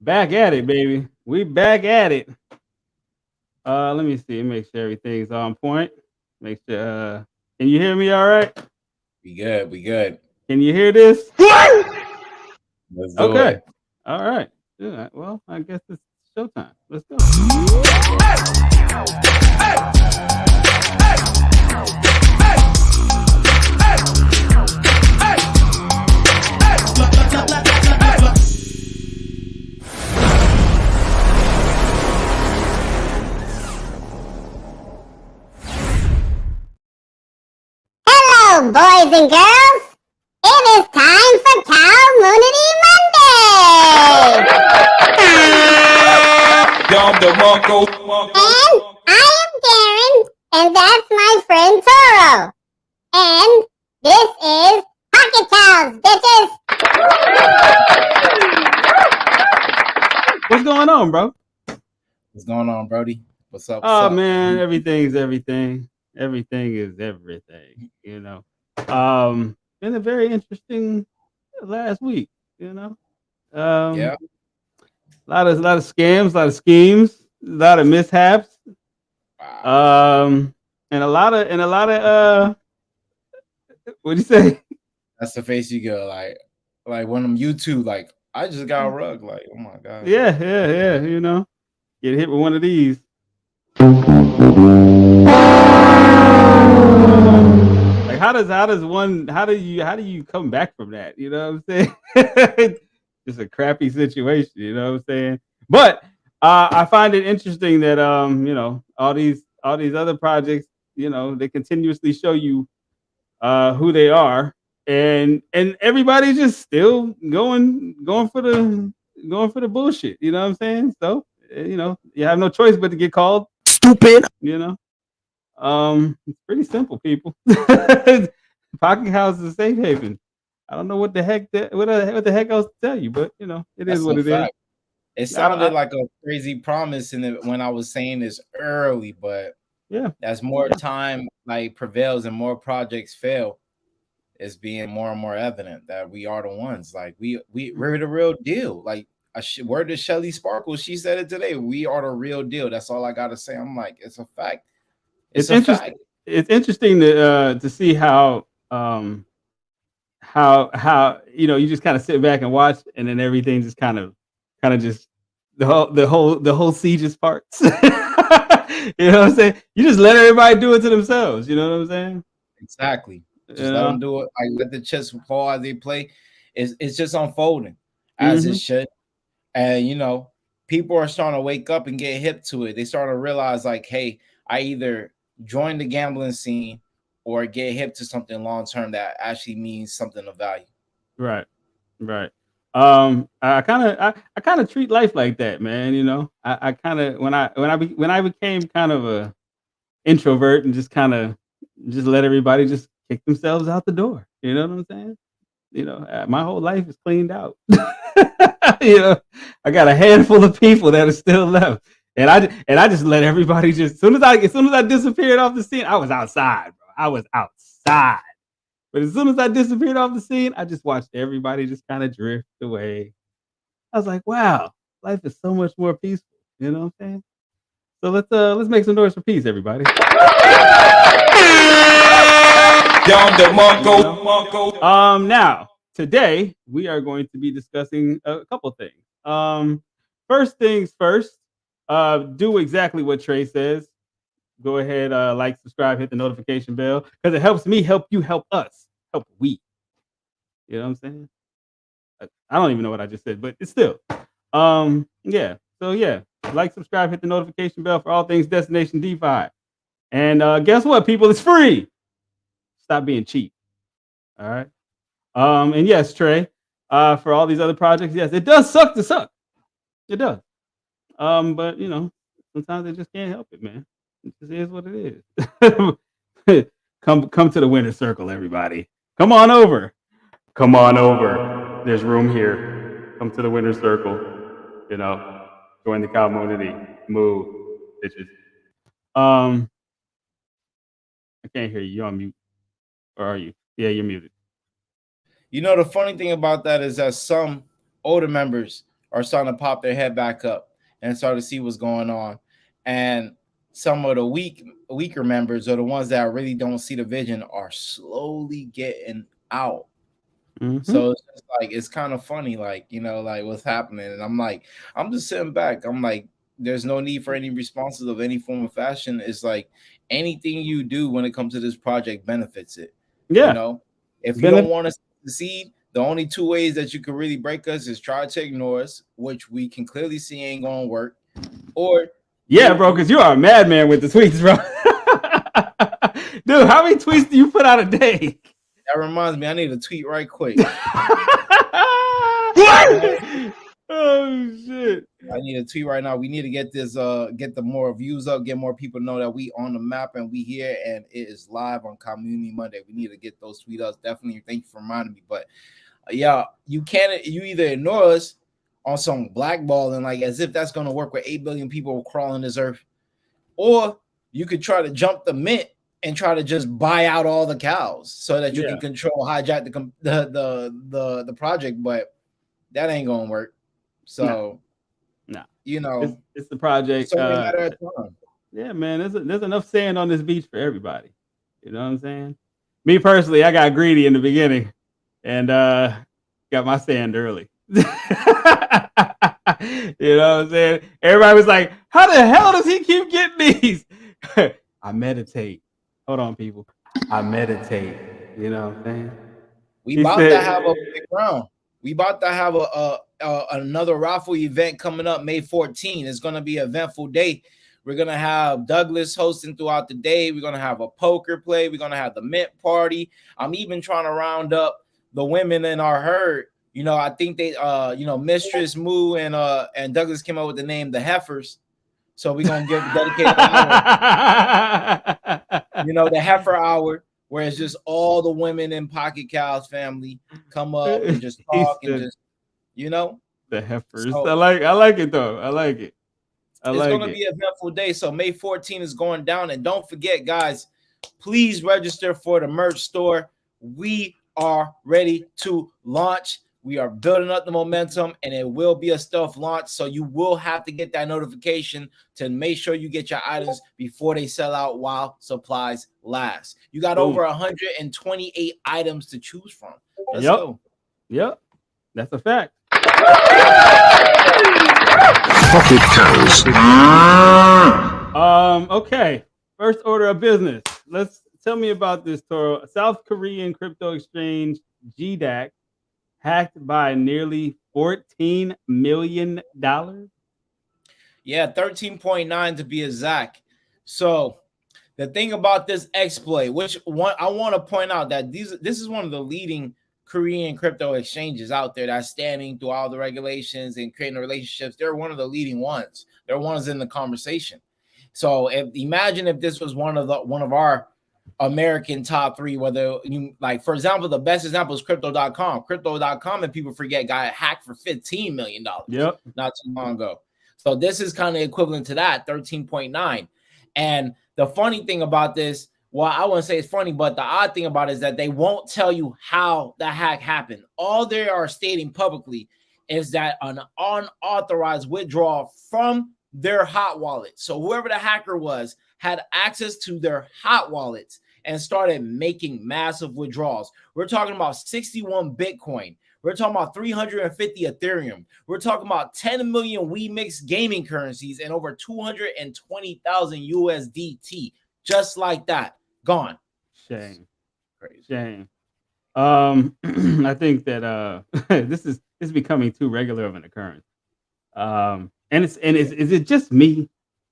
Back at it, baby. We back at it. Let me see. Make sure everything's on point. Make sure. Can you hear me? All right. We good. We good. Can you hear this? Let's do Okay. it. All right. Yeah. Well, I guess it's showtime. Let's go. Hello, boys and girls. It is time for Cowmoonity Monday. And I am Karen, and that's my friend Toro. And this is Pocketcows, bitches. What's going on, bro? What's going on, Brody? What's up? What's Oh up? man, everything's everything. Everything is everything. Been a very interesting last week. You know, Yeah. lot of scams, a lot of schemes, a lot of mishaps. Wow. And a lot of what do you say? That's the face you go like when I'm YouTube. Like I just got a rug. Like oh my god. Yeah. Get hit with one of these. Like how do you come back from that? You know what I'm saying? Just a crappy situation. You know what I'm saying? But I find it interesting that all these other projects, they continuously show you who they are, and everybody's just still going for the bullshit. You know what I'm saying? So you have no choice but to get called stupid. It's pretty simple, people. Pocket House is a safe haven. I don't know what the heck else to tell you, but it is That's what a it is. fact. It I, sounded I, like a crazy promise in it when I was saying this early, but yeah, as more yeah. time like prevails and more projects fail, it's being more and more evident that we are the ones. Like we're the real deal. Like word to Shelly Sparkle, she said it today. We are the real deal. That's all I gotta say. I'm like, it's a fact. It's It's a interesting. fact. It's interesting to see how you just kind of sit back and watch, and then everything just kind of just the whole siege just parts. You know what I'm saying? You just let everybody do it to themselves. You know what I'm saying? Exactly. You Just let them know. do it. Like let the chess fall as they play. It's just unfolding as it Hmm. should. And people are starting to wake up and get hip to it. They start to realize, like, hey, I either join the gambling scene or get hip to something long term that actually means something of value. Right. Right. I kind of treat life like that, man. I kind of when I became kind of a introvert and just let everybody just kick themselves out the door. You know what I'm saying? My whole life is cleaned out. you know, I got a handful of people that are still left, and I just let everybody just as soon as I disappeared off the scene, I was outside, bro. I was outside. But as soon as I disappeared off the scene, I just watched everybody just kind of drift away. I was like, wow, life is so much more peaceful. You know what I'm saying? So let's make some noise for peace, everybody. Now today we are going to be discussing a couple things. First things first. Do exactly what Trey says. Go ahead, like, subscribe, hit the notification bell because it helps me help you, help us, help we. You know what I'm saying? I don't even know what I just said, but it's still. Yeah. So yeah, like, subscribe, hit the notification bell for all things Destination DeFi. And guess what, people? It's free. Stop being cheap. All right. And yes, Trey, for all these other projects, yes, it does suck to suck. It does. But sometimes they just can't help it, man. It just is what it is. Come to the winner's circle, everybody. Come on over. Come on over. There's room here. Come to the winner's circle. You know, join the Cowmoonity. Move, bitches. Um, I can't hear you. You're on mute. Or are you? Yeah, you're muted. The funny thing about that is that some older members are starting to pop their head back up and start to see what's going on. And some of the weaker members, or the ones that really don't see the vision, are slowly getting out. So it's just like, it's kind of funny, like, like what's happening. And I'm just sitting back. I'm like, there's no need for any responses of any form of fashion. It's like anything you do when it comes to this project benefits it. Yeah. If you don't want to succeed, the only two ways that you can really break us is try to ignore us, which we can clearly see ain't gonna work. Or bro, because you are a madman with the tweets, bro. Dude, how many tweets do you put out a day? That reminds me, I need to tweet right quick. Oh shit! I need a tweet right now. We need to get this, get the more views up, get more people to know that we on the map and we here, and it is live on Cowmoonity Monday. We need to get those tweet ups. Definitely, thank you for reminding me. But yeah, you either ignore us on some blackballing, like as if that's gonna work with 8 billion people crawling this earth, or you could try to jump the mint and try to just buy out all the cows so that you can hijack the project, but that ain't gonna work. So no. It's the project. It's only a matter of time. Yeah, man, there's enough sand on this beach for everybody. You know what I'm saying? Me personally, I got greedy in the beginning and got my sand early. You know what I'm saying? Everybody was like, how the hell does he keep getting these? I meditate. Hold on, people. I meditate. You know what I'm saying? We about to have a big round. We about to have another raffle event coming up May 14. It's going to be an eventful day. We're going to have Douglas hosting throughout the day. We're going to have a poker play. We're going to have the mint party. I'm even trying to round up the women in our herd. I think they, Mistress Moo and Douglas came up with the name the Heifers. So we're going to give dedicated the Heifer Hour, where it's just all the women in Pocket Cows family come up and just talk and just, the Heifers. So, I like it though. I like it. It's going to be an eventful day. So May 14 is going down. And don't forget, guys, please register for the merch store. We are ready to launch. We are building up the momentum, and it will be a stealth launch. So you will have to get that notification to make sure you get your items before they sell out while supplies last. You got over 128 items to choose from. Let's go. Yep. That's a fact. Pocketcows. Okay. First order of business. Tell me about this, Toro. South Korean crypto exchange GDAC hacked by nearly $14 million. Yeah, 13.9 to be exact. So the thing about this exploit, which one I want to point out that this is one of the leading Korean crypto exchanges out there that's standing through all the regulations and creating relationships. They're one of the leading ones. They're ones in the conversation. So imagine if this was one of our American top three, whether you like, for example, the best example is crypto.com. Crypto.com, and people forget, got hacked for $15 million not too long ago. So this is kind of equivalent to that, 13.9. And the funny thing about this, well, I wouldn't say it's funny, but the odd thing about it is that they won't tell you how the hack happened. All they are stating publicly is that an unauthorized withdrawal from their hot wallet. So whoever the hacker was had access to their hot wallets and started making massive withdrawals. We're talking about 61 Bitcoin. We're talking about 350 Ethereum. We're talking about 10 million WeMix gaming currencies and over 220,000 USDT. Just like that. Gone. Shame. Crazy. Shame. I think that this is becoming too regular of an occurrence. And is it just me,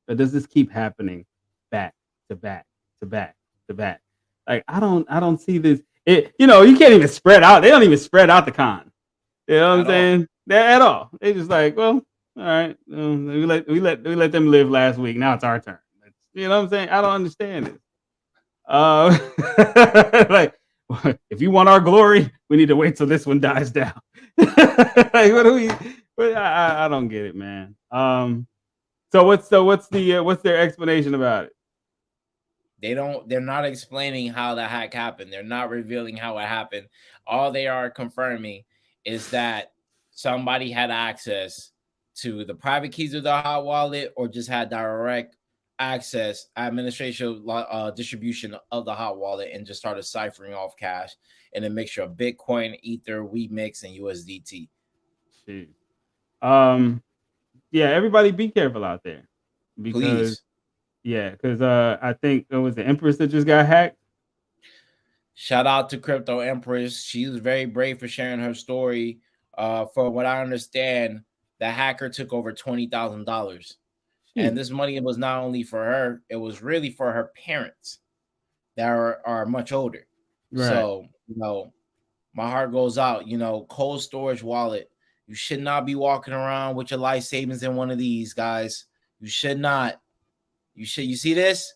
or does this keep happening back to back to back to back? Like I don't see this. You can't even spread out. They don't even spread out the con. You know what I'm saying? At all. They just like, well, all right. We let them live last week. Now it's our turn. You know what I'm saying? I don't understand it. Like, if you want our glory, we need to wait till this one dies down. Like, what do we? I don't get it, man. So what's their explanation about it? They're not explaining how the hack happened. They're not revealing how it happened. All they are confirming is that somebody had access to the private keys of the hot wallet, or just had direct access, administration, distribution of the hot wallet, and just started ciphering off cash in a mixture of Bitcoin, Ether, Weemix, and USDT. Shit. Yeah, everybody be careful out there because Please. I think it was the Empress that just got hacked. Shout out to Crypto Empress. She was very brave for sharing her story. From what I understand, the hacker took over $20,000. And this money was not only for her, it was really for her parents that are much older. Right. So, my heart goes out. Cold storage wallet. You should not be walking around with your life savings in one of these, guys. You should not. You see this?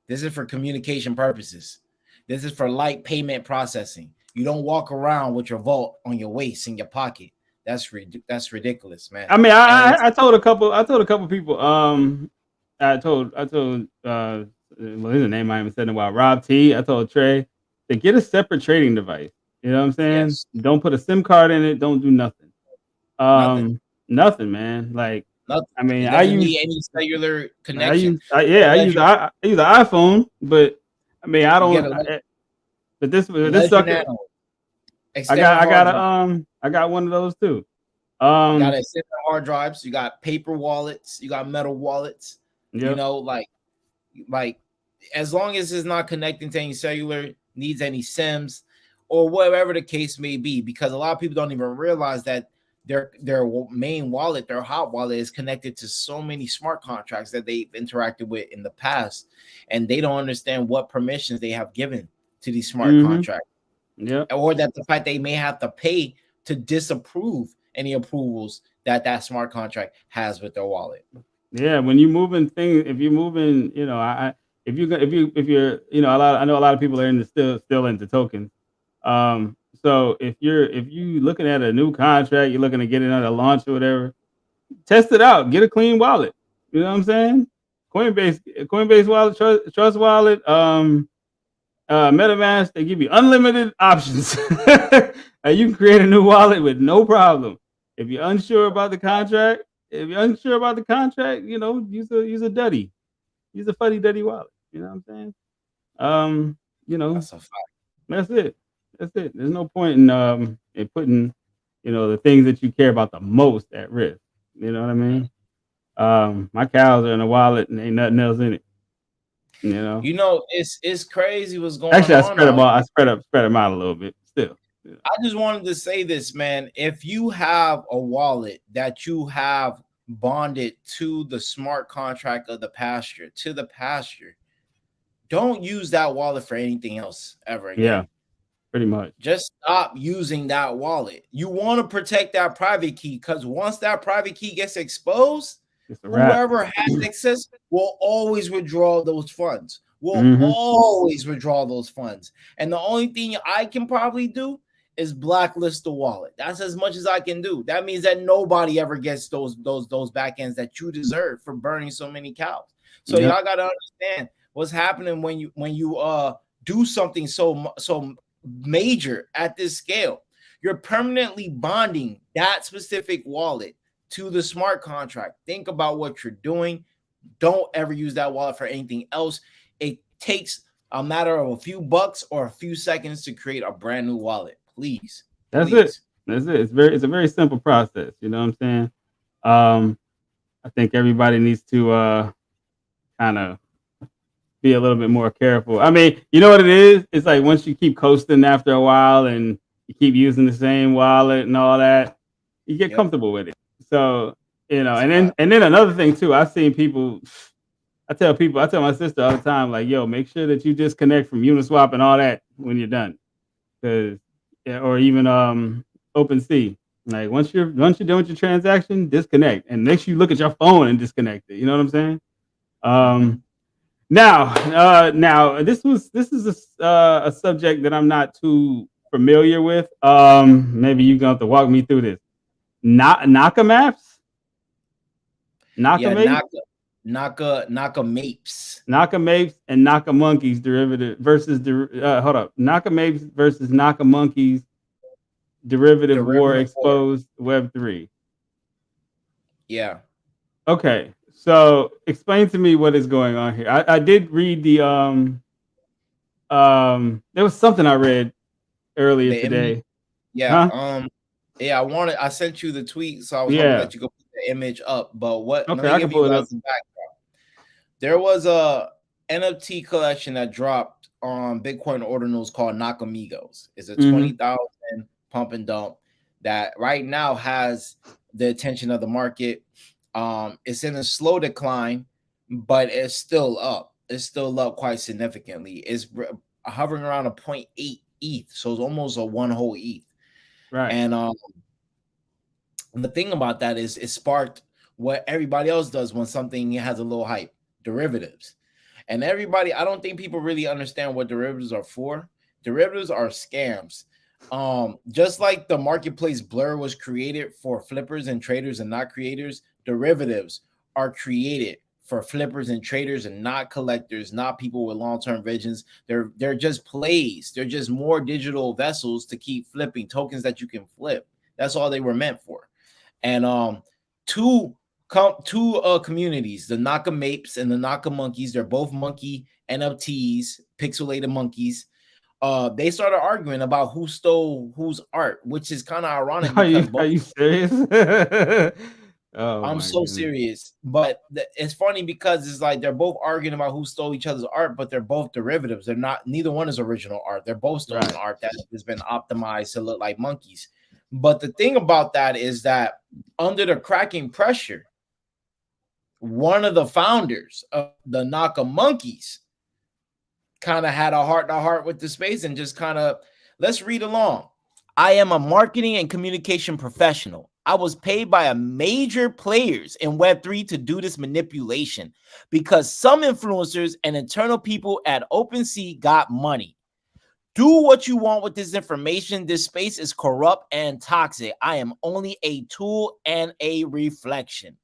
This is for communication purposes. This is for light payment processing. You don't walk around with your vault on your waist in your pocket. That's ridiculous, man. I mean, I told a couple people. I told well, his name I haven't said in a while. Rob T. I told Trey to get a separate trading device. You know what I'm saying? Yes. Don't put a SIM card in it. Don't do nothing. Nothing, man. Like, nothing. I mean, I use need any cellular connection. I use an iPhone, but I mean, I don't. But this sucker. I got one of those too. You got external hard drives. You got paper wallets. You got metal wallets. Yep. Like as long as it's not connecting to any cellular, needs any SIMs or whatever the case may be, because a lot of people don't even realize that their main wallet, their hot wallet, is connected to so many smart contracts that they've interacted with in the past, and they don't understand what permissions they have given to these smart contracts. Yeah, or that the fact they may have to pay to disapprove any approvals that smart contract has with their wallet. Yeah, when you moving things, if you're moving, if you're, I know a lot of people are still into tokens. So if you looking at a new contract, you're looking to get it on a launch or whatever, test it out. Get a clean wallet. You know what I'm saying? Coinbase wallet, Trust wallet, MetaMask, they give you unlimited options. And you can create a new wallet with no problem. If you're unsure about the contract, use a duddy. Use a fuddy-duddy wallet. You know what I'm saying? That's a fact. That's it. There's no point in putting, the things that you care about the most at risk. You know what I mean? My cows are in a wallet and ain't nothing else in it. It's crazy what's going on. Actually, I spread them out a little bit still. I just wanted to say this, man. If you have a wallet that you have bonded to the smart contract of the pasture, don't use that wallet for anything else ever again. Yeah, pretty much. Just stop using that wallet. You want to protect that private key, because once that private key gets exposed, whoever has access will always withdraw those funds. Always withdraw those funds. And the only thing I can probably do is blacklist the wallet. That's as much as I can do. That means that nobody ever gets those back ends that you deserve for burning so many cows. So y'all got to understand what's happening when you do something so major at this scale. You're permanently bonding that specific wallet to the smart contract. Think about what you're doing. Don't ever use that wallet for anything else. It takes a matter of a few bucks or a few seconds to create a brand new wallet. Please. That's it. It's a very simple process. You know what I'm saying? I think everybody needs to kind of be a little bit more careful. I mean, you know what it is? It's like once you keep coasting after a while and you keep using the same wallet and all that, you get comfortable with it. So, and then another thing too, I've seen people, I tell my sister all the time, like, yo, make sure that you disconnect from Uniswap and all that when you're done. Or even OpenSea. Like once you're done with your transaction, disconnect. And make sure you look at your phone and disconnect it. You know what I'm saying? Now this is a subject that I'm not too familiar with. Maybe you're gonna have to walk me through this. Naka maps? Naka Mapes and Naka Monkeys derivative versus Naka Mapes versus Naka Monkeys Derivative war Derivative war. exposed Web3. Yeah. Okay, so explain to me what is going on here. I did read the there was something I read earlier The image. today. Yeah. Huh? I sent you the tweet, so I was hoping Yeah. that you could put the image up. But let Okay, me I can give you pull it guys up. the backdrop. There was a NFT collection that dropped on Bitcoin ordinals called Nakamigos. It's a Mm-hmm. 20,000 pump and dump that right now has the attention of the market. It's in a slow decline, but it's still up. It's still up quite significantly. It's hovering around a 0.8 ETH, so it's almost a one whole ETH. Right. And the thing about that is it sparked what everybody else does when something has a little hype: derivatives. And everybody, I don't think people really understand what derivatives are for. Derivatives are scams. Just like the marketplace Blur was created for flippers and traders and not creators, derivatives are created for flippers and traders and not collectors, not people with long-term visions. They're just plays. They're just more digital vessels to keep flipping tokens that you can flip. That's all they were meant for. And two communities, the Nakamapes and the Nakamonkeys, they're both monkey NFTs, pixelated monkeys. They started arguing about who stole whose art, which is kind of ironic because Are both. you serious? Oh I'm my so goodness. serious, but it's funny because it's like they're both arguing about who stole each other's art, but they're both derivatives. They're not. Neither one is original art. They're both stolen Right. art that has been optimized to look like monkeys. But the thing about that is that under the cracking pressure, one of the founders of the Naka Monkeys kind of had a heart to heart with the space and just kind of, let's read along. I am a marketing and communication professional. I was paid by a major players in Web3 to do this manipulation because some influencers and internal people at OpenSea got money. Do what you want with this information. This space is corrupt and toxic. I am only a tool and a reflection.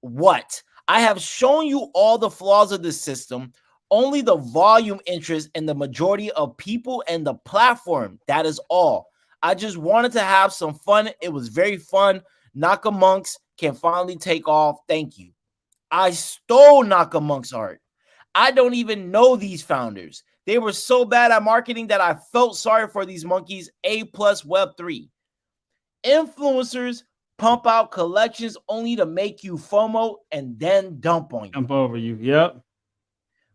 What? I have shown you all the flaws of the system, only the volume interest in the majority of people and the platform. That is all. I just wanted to have some fun. It was very fun. Nakamonks can finally take off. Thank you. I stole Nakamonk's art. I don't even know these founders. They were so bad at marketing that I felt sorry for these monkeys. A plus Web3. Influencers pump out collections only to make you FOMO and then dump on you. Jump over you. Yep.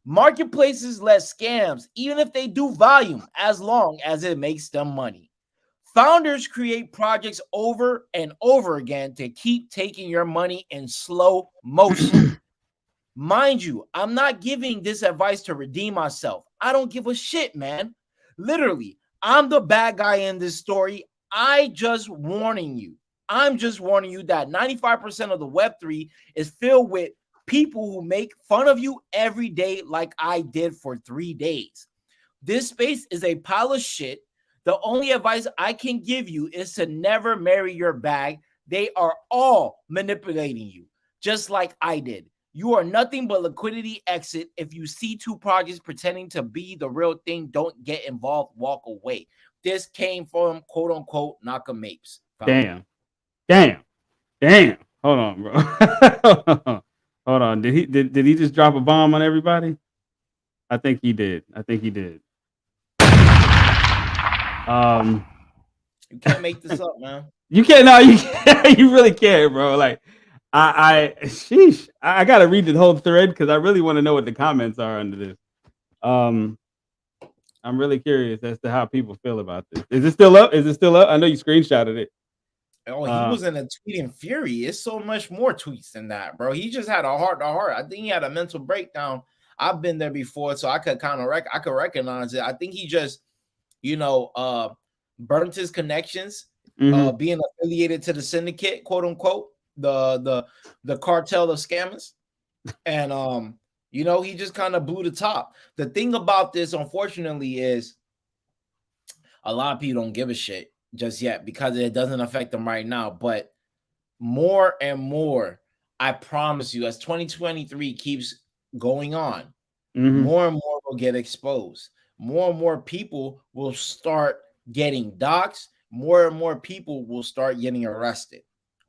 Marketplaces let scams, even if they do volume, as long as it makes them money. Founders create projects over and over again to keep taking your money in slow motion. Mind you, I'm not giving this advice to redeem myself. I don't give a shit, man. Literally, I'm the bad guy in this story. I'm just warning you that 95% of the Web3 is filled with people who make fun of you every day, like I did for 3 days. This space is a pile of shit. The only advice I can give you is to never marry your bag. They are all manipulating you, just like I did. You are nothing but liquidity exit. If you see two projects pretending to be the real thing, don't get involved, walk away. This came from quote unquote Nakamapes. Damn. Hold on, bro. Hold on. Did he just drop a bomb on everybody? I think he did. You can't make this up, man. You can't. No, you can't, you really can't, bro. Like, sheesh. I gotta read the whole thread because I really want to know what the comments are under this. I'm really curious as to how people feel about this. Is it still up? I know you screenshotted it. Oh, he was in a tweeting fury. It's so much more tweets than that, bro. He just had a heart to heart. I think he had a mental breakdown. I've been there before, so I could kind of recognize it. I think he just, burnt his connections, being affiliated to the syndicate, quote unquote, the cartel of scammers, and he just kind of blew the top. The thing about this, unfortunately, is a lot of people don't give a shit just yet because it doesn't affect them right now. But more and more, I promise you, as 2023 keeps going on, more and more will get exposed. More and more people will start getting doxxed, more and more people will start getting arrested.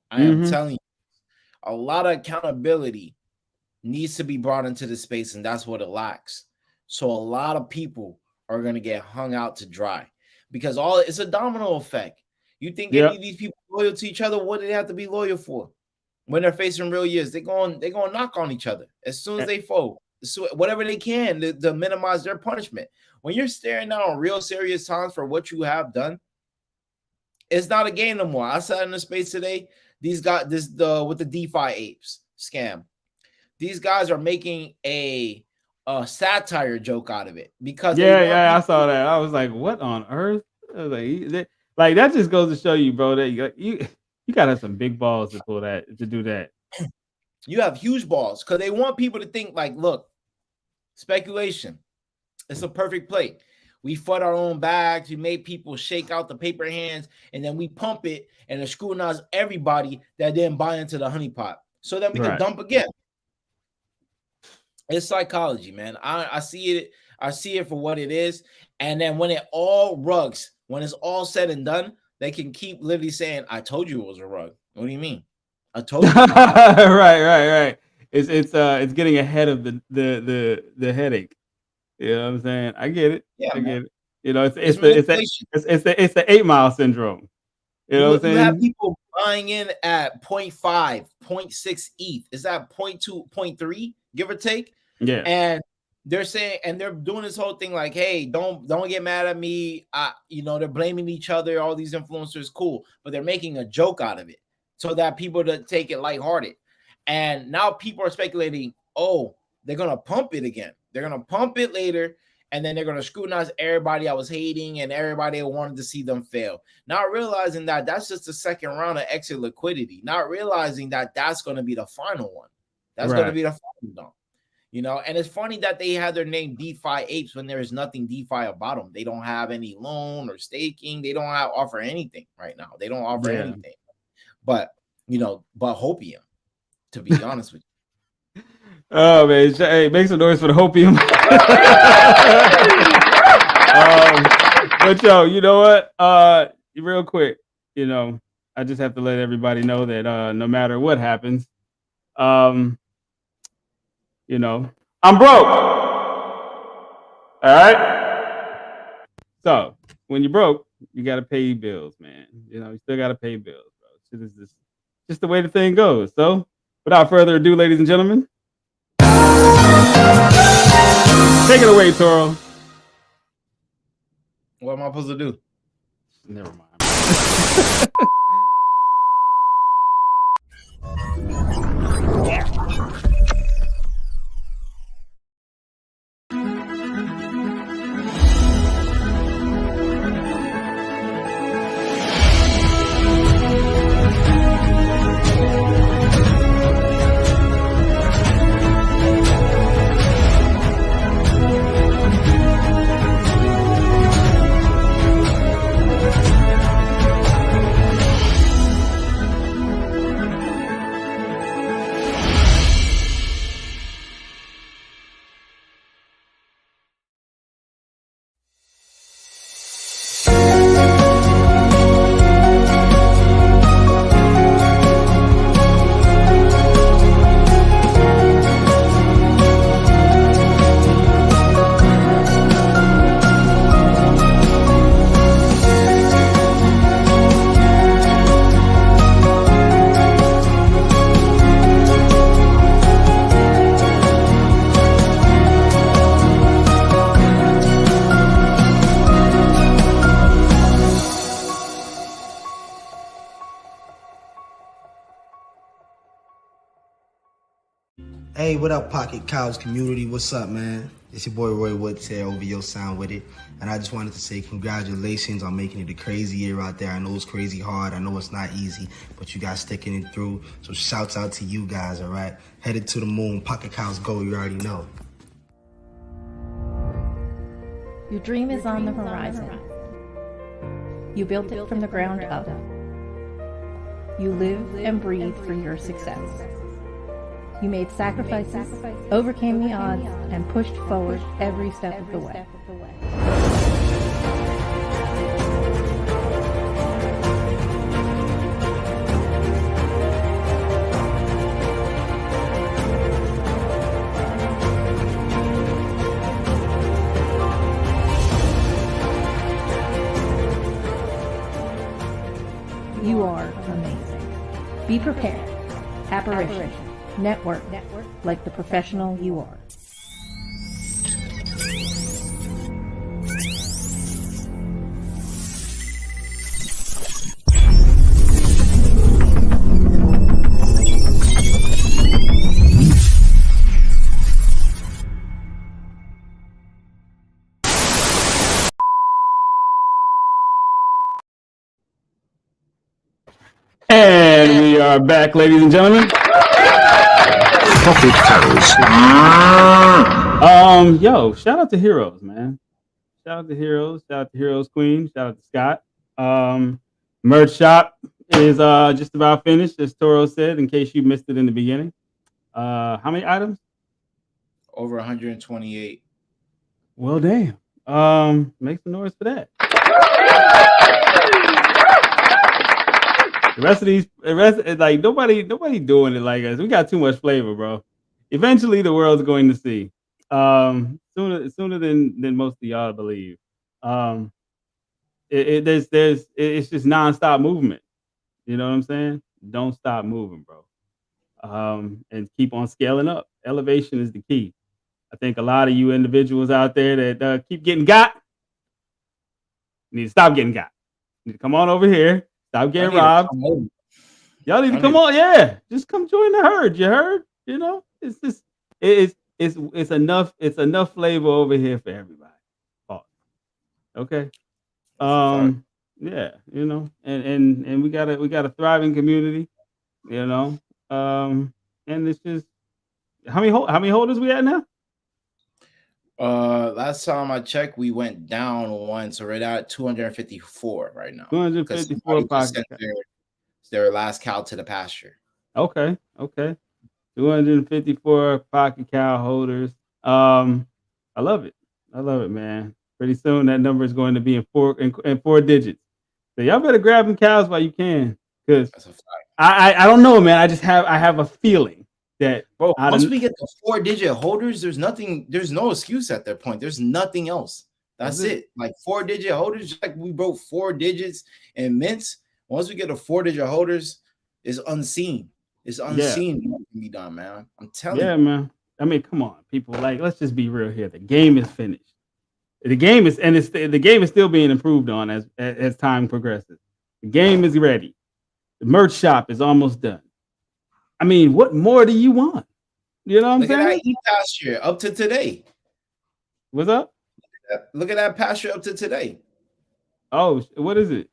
I am telling you, a lot of accountability needs to be brought into the space, and that's what it lacks. So a lot of people are going to get hung out to dry because it's a domino effect. You think any of these people loyal to each other? What do they have to be loyal for? When they're facing real years, they're going to knock on each other as soon as they fold. So whatever they can to minimize their punishment. When you're staring down on real serious times for what you have done, it's not a game no more. I sat in the space today. These guys, with the DeFi apes scam, these guys are making a satire joke out of it because I saw that. I was like, what on earth? I was like that just goes to show you, bro, that you gotta have some big balls to do that. You have huge balls because they want people to think like, look, speculation. It's a perfect play. We fought our own bags. We made people shake out the paper hands, and then we pump it and scrutinize everybody that didn't buy into the honeypot. So then we can dump again. It's psychology, man. I see it. I see it for what it is. And then when it all rugs, when it's all said and done, they can keep literally saying, "I told you it was a rug." What do you mean? I told you. right. It's getting ahead of the headache. You know what I'm saying? I get it. Yeah, I get it. You know, it's the 8 Mile syndrome. You know what I'm saying? You have people buying in at 0.5, 0.6 ETH. Is that 0.2, 0.3, give or take? Yeah. And they're saying, and they're doing this whole thing like, hey, don't get mad at me. They're blaming each other, all these influencers, cool, but they're making a joke out of it so that people to take it lighthearted. And now people are speculating, oh, they're gonna pump it again. They're gonna pump it later, and then they're gonna scrutinize everybody I was hating and everybody I wanted to see them fail. Not realizing that that's just the second round of exit liquidity. Not realizing that that's gonna be the final one. That's gonna be the final dump. And it's funny that they had their name DeFi apes when there is nothing DeFi about them. They don't have any loan or staking. They don't offer anything right now. They don't offer anything. But but hopium, to be honest with you. Oh man, hey, make some noise for the hopium. But yo, you know what? Real quick, I just have to let everybody know that no matter what happens, I'm broke. All right. So when you're broke, you gotta pay your bills, man. You still gotta pay bills, bro. This is just the way the thing goes. So without further ado, ladies and gentlemen, take it away, Toro. What am I supposed to do? Never mind. Hey, what up, Pocketcows community? What's up, man? It's your boy Roy Woods here, OVO Sound with it. And I just wanted to say congratulations on making it a crazy year out there. I know it's crazy hard. I know it's not easy, but you guys sticking it through. So shouts out to you guys, all right? Headed to the moon, Pocketcows go, you already know. Your dream is on the horizon. You built it from the ground up. You live and breathe for your success. You made sacrifices, overcame the odds, and pushed forward every step of the way. You are amazing. Be prepared. Apparition. Network like the professional you are. And we are back, ladies and gentlemen. Pocketcows. Yo, shout out to Heroes, man. Shout out to Heroes. Shout out to Heroes Queen. Shout out to Scott. Merch shop is just about finished, as Toro said, in case you missed it in the beginning. How many items? Over 128. Well, damn. Make some noise for that. The rest like nobody doing it like us. We got too much flavor, bro. Eventually, the world's going to see. Sooner than most of y'all believe. It's just nonstop movement. You know what I'm saying? Don't stop moving, bro. And keep on scaling up. Elevation is the key. I think a lot of you individuals out there that keep getting got need to stop getting got. You need to come on over here. Stop getting robbed. Y'all need to come on. Yeah, just come join the herd. You heard? You know, it's just it's enough. It's enough flavor over here for everybody. Okay. Yeah, you know, and we got a thriving community, you know. And it's just how many holders we at now? Last time I checked, we went down one, so we're at 254 right now. 254 pocket. Their last cow to the pasture. Okay. 254 pocket cow holders. I love it, man. Pretty soon that number is going to be in four digits. So y'all better grab them cows while you can, because I don't know, man. I have a feeling that once we get the 4-digit holders, there's no excuse at that point. There's nothing else. That's it. Like 4-digit holders, like we broke 4 digits in mints. Once we get the 4-digit holders, it's unseen. It's unseen what can be done, man. I'm telling you. Yeah, man. I mean, come on, people. Like, let's just be real here. The game is finished. The game is still being improved on as time progresses. The game is ready. The merch shop is almost done. I mean, what more do you want? You know what I'm saying? Look at that pasture up to today. What's up? Look at that pasture up to today. Oh, what is it?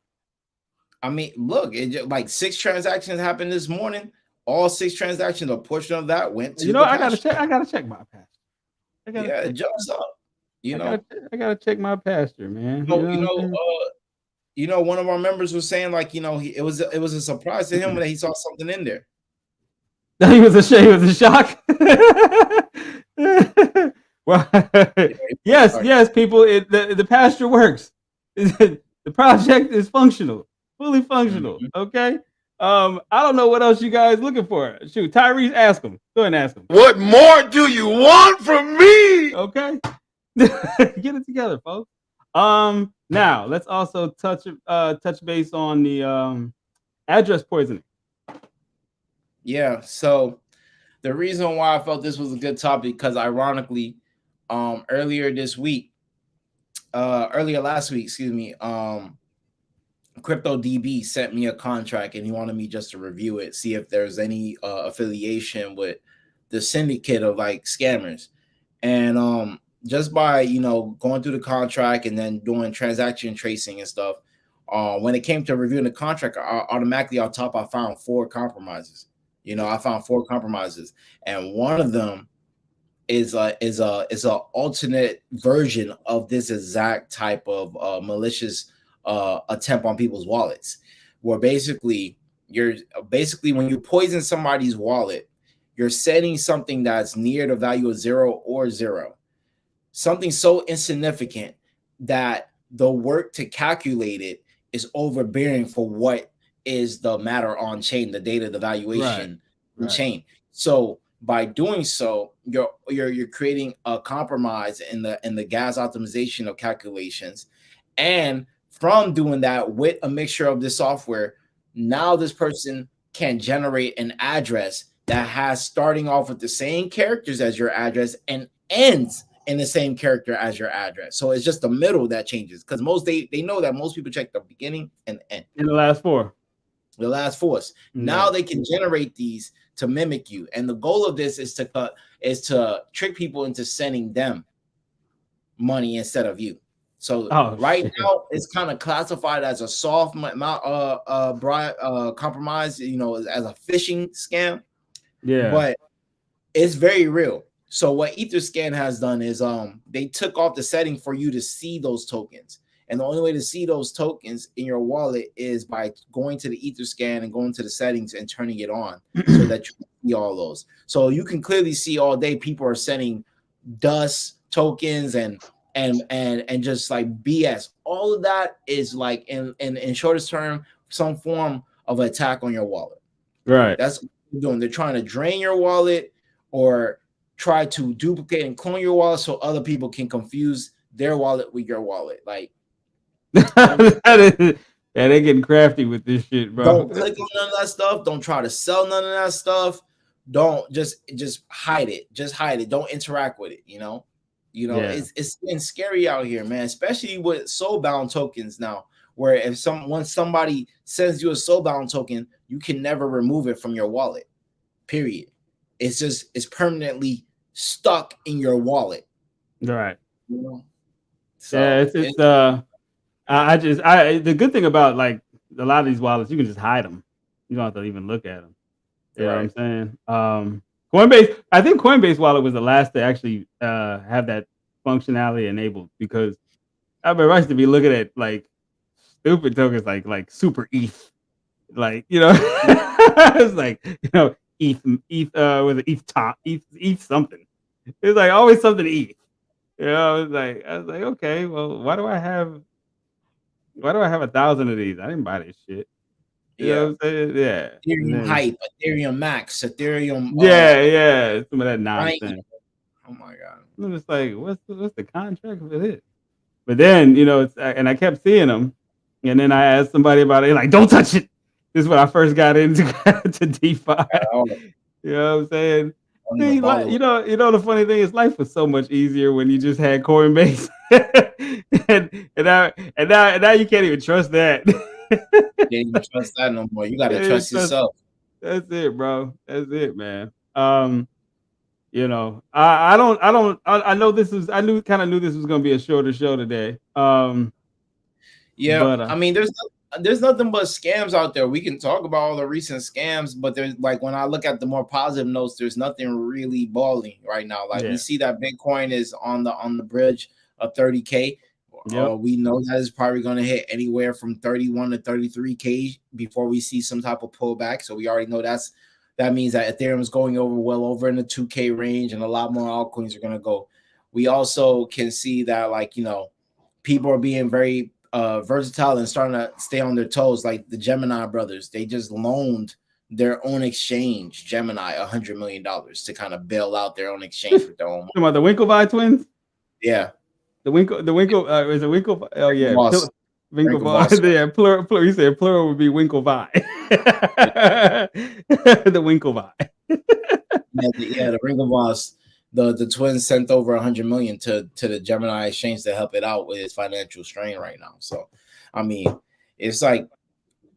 I mean, look, it just, like 6 transactions happened this morning. All 6 transactions, a portion of that went to. You know, I gotta check my pasture. It jumps up. I gotta check my pasture, man. You know, one of our members was saying, like, you know, it was a surprise to him when he saw something in there. He was a shock. Well, yes, people. The pasture works. The project is functional, fully functional. Mm-hmm. Okay. I don't know what else you guys looking for. Shoot, Tyrese, ask him. Go ahead and ask him. What more do you want from me? Okay. Get it together, folks. Now let's also touch base on the address poisoning. Yeah, so the reason why I felt this was a good topic, because ironically, earlier last week, CryptoDB sent me a contract and he wanted me just to review it, see if there's any affiliation with the syndicate of like scammers. And just by, you know, going through the contract and then doing transaction tracing and stuff, when it came to reviewing the contract, automatically on top I found 4 compromises. You know, I found 4 compromises, and one of them is a alternate version of this exact type of malicious attempt on people's wallets, where basically when you poison somebody's wallet, you're setting something that's near the value of 0 or 0, something so insignificant that the work to calculate it is overbearing for what is the matter on chain, the data, the valuation on chain. So by doing so, you're creating a compromise in the gas optimization of calculations, and from doing that with a mixture of this software, Now this person can generate an address that has starting off with the same characters as your address and ends in the same character as your address. So it's just the middle that changes, because they know that most people check the beginning and the end. In the last four. The last force. Now they can generate these to mimic you, and the goal of this is to trick people into sending them money instead of you. So now it's kind of classified as a soft compromise, you know, as a phishing scam. Yeah, but it's very real. So what Etherscan has done is they took off the setting for you to see those tokens. And the only way to see those tokens in your wallet is by going to the Etherscan and going to the settings and turning it on so that you can see all those. So you can clearly see all day people are sending dust tokens and just like BS. All of that is like in shortest term some form of attack on your wallet. Right. That's what they're doing. They're trying to drain your wallet or try to duplicate and clone your wallet so other people can confuse their wallet with your wallet. Like they're getting crafty with this shit, bro. Don't click on none of that stuff. Don't try to sell none of that stuff. Don't just hide it. Just hide it. Don't interact with it. You know, it's been scary out here, man. Especially with soulbound tokens now, where once somebody sends you a soulbound token, you can never remove it from your wallet. Period. It's permanently stuck in your wallet. Right. You know? So the good thing about like a lot of these wallets, you can just hide them. You don't have to even look at them. You know what I'm saying? Coinbase, I think Coinbase wallet was the last to actually have that functionality enabled, because I remember I used to be looking at like stupid tokens like super ETH, like, you know, it's like, you know, ETH with an ETH something. It's like always something ETH. You know, I was like, okay, well, why do I have 1,000 of these? I didn't buy this shit. You know what I'm saying? Yeah. Ethereum hype, Ethereum max, Ethereum. Yeah, some of that nonsense. Oh my god! I'm just like, what's the contract for this? But then, you know, and I kept seeing them, and then I asked somebody about it. Like, don't touch it. This is when I first got into to DeFi. You know what I'm saying? See, like, you know, the funny thing is, life was so much easier when you just had Coinbase, and now you can't even trust that. You can't even trust that no more. You gotta trust yourself. That's it, bro. That's it, man. You know, I know this is. I kind of knew this was gonna be a shorter show today. Yeah, but, I mean, there's nothing but scams out there. We can talk about all the recent scams, but there's like, when I look at the more positive notes, there's nothing really balling right now. Like we see that Bitcoin is on the bridge of 30K. We know that is probably going to hit anywhere from 31 to 33K before we see some type of pullback. So we already know that means that Ethereum is going well over in the 2K range, and a lot more altcoins are going to go. We also can see that, like, you know, people are being very versatile and starting to stay on their toes. Like the Gemini brothers, they just loaned their own exchange, Gemini, $100 million to kind of bail out their own exchange with their own money. Talking about the Winklevi twins? Yeah. The Winkle is it Winkle? Oh yeah, Winklevoss. Yeah, plural. You said plural would be Winklevi. The Winklevi. The Winklevoss. The twins sent over $100 million to the Gemini exchange to help it out with its financial strain right now. So, I mean, it's like,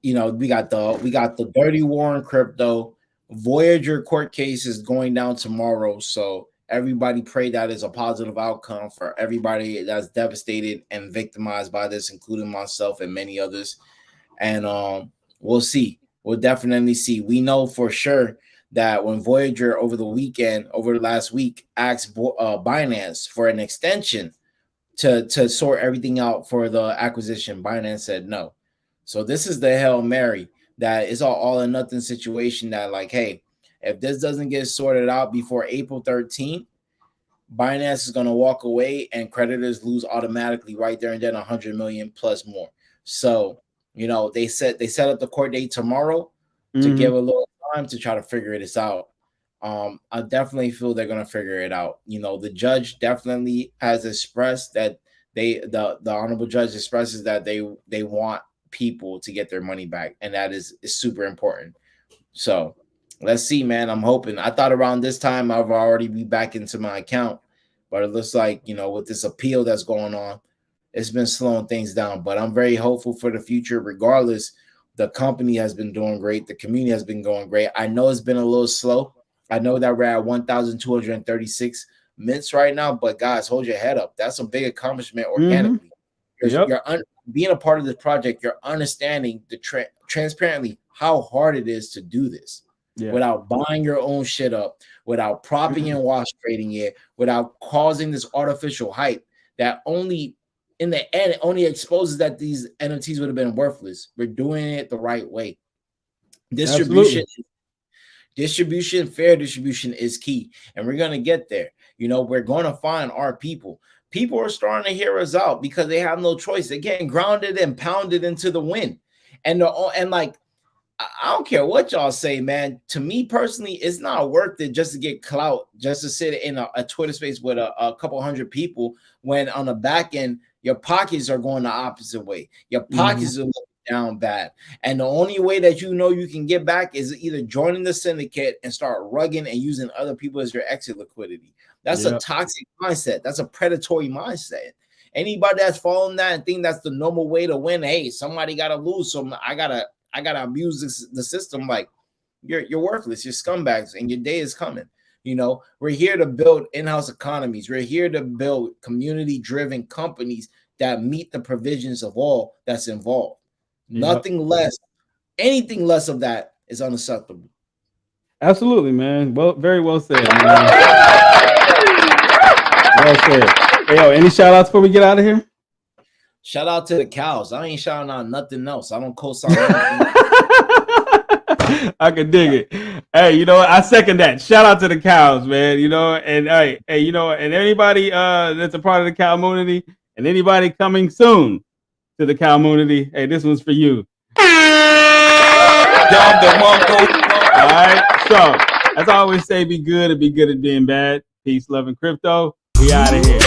you know, we got the dirty war in crypto. Voyager court case is going down tomorrow, so everybody pray that is a positive outcome for everybody that's devastated and victimized by this, including myself and many others. And we'll see. We'll definitely see. We know for sure that when Voyager over the last week asked Binance for an extension to sort everything out for the acquisition, Binance said no. So this is the Hail Mary that is all or nothing situation that, like, hey, if this doesn't get sorted out before April 13th, Binance is going to walk away and creditors lose automatically right there and then 100 million plus more. So, you know, they set up the court date tomorrow to give a little time to try to figure this out. I definitely feel they're going to figure it out. You know, the judge definitely has expressed that the honorable judge expresses that they want people to get their money back, and that is super important. So let's see, man. I'm hoping. I thought around this time I've already be back into my account, but it looks like, you know, with this appeal that's going on, it's been slowing things down. But I'm very hopeful for the future. Regardless, the company has been doing great. The community has been going great. I know it's been a little slow. I know that we're at 1,236 mints right now, but guys, hold your head up. That's a big accomplishment organically. Being a part of this project, you're understanding the transparently how hard it is to do this without buying your own shit up, without propping and wash trading it, without causing this artificial hype that only in the end only exposes that these NFTs would have been worthless. We're doing it the right way. Distribution, fair distribution is key, and we're gonna get there. You know, we're gonna find our people. People are starting to hear us out because they have no choice. They're getting grounded and pounded into the wind. And like, I don't care what y'all say, man. To me personally, it's not worth it just to get clout, just to sit in a Twitter space with a couple hundred people when on the back end, your pockets are going the opposite way. Your pockets are looking down bad. And the only way that you know you can get back is either joining the syndicate and start rugging and using other people as your exit liquidity. That's a toxic mindset. That's a predatory mindset. Anybody that's following that and think that's the normal way to win, hey, somebody gotta lose, so I gotta abuse the system. Like, you're worthless, you're scumbags, and your day is coming. You know, we're here to build in-house economies. We're here to build community-driven companies that meet the provisions of all that's involved. Nothing less, anything less of that is unacceptable. Absolutely, man. Well, very well said, man. Well said. Hey, yo, any shout outs before we get out of here? Shout out to the cows. I ain't shouting out nothing else. I don't co-sign I can dig it. Hey, you know what? I second that. Shout out to the cows, man. You know, and hey, you know, and anybody that's a part of the Cowmoonity and anybody coming soon to the Cowmoonity, hey, this one's for you. All right. So, as I always say, be good and be good at being bad. Peace, love, and crypto. We out of here.